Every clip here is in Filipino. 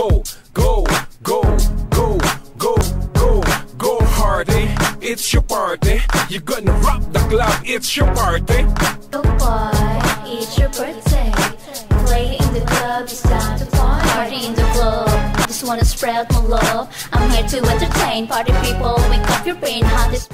go, go, go, go, go, go, go hardy. It's your party. You're gonna rock the club. It's your party. Go boy, it's your birthday. Play in the club, it's time to party. Party in the club, just wanna spread my love. I'm here to entertain party people. Wake up your brain, how this.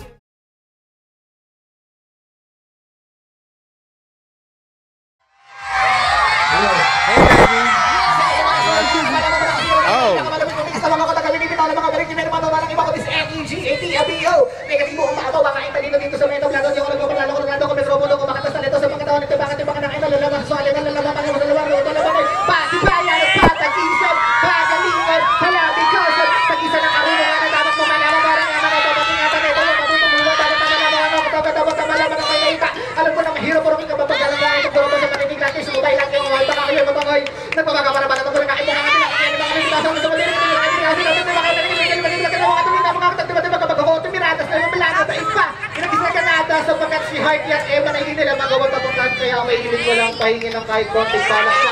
Sapagkat si Heart yan, Emma na hindi nila magawa tapos kaya may hiling ko lang pahingin ng kahit konting para sa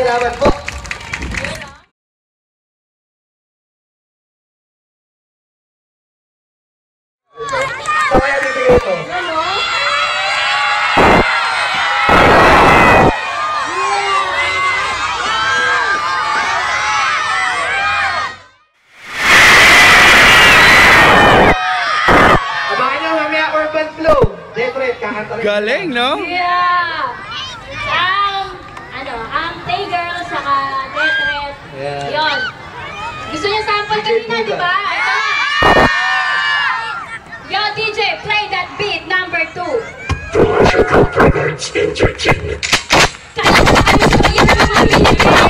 salamat po. So kaya bibigay ito. Abangan nyo mamaya Urban Flow. Detroit, kakanta rin. Galing, no? Yeah! Ang Tay-Girl, saka Detroit. Yeah. Yun. Gusto niya sample kanina, di ba? Yo, DJ, play that beat, number 2. Georgia Government Entertainment. Kaya, ano siya, yan ang mga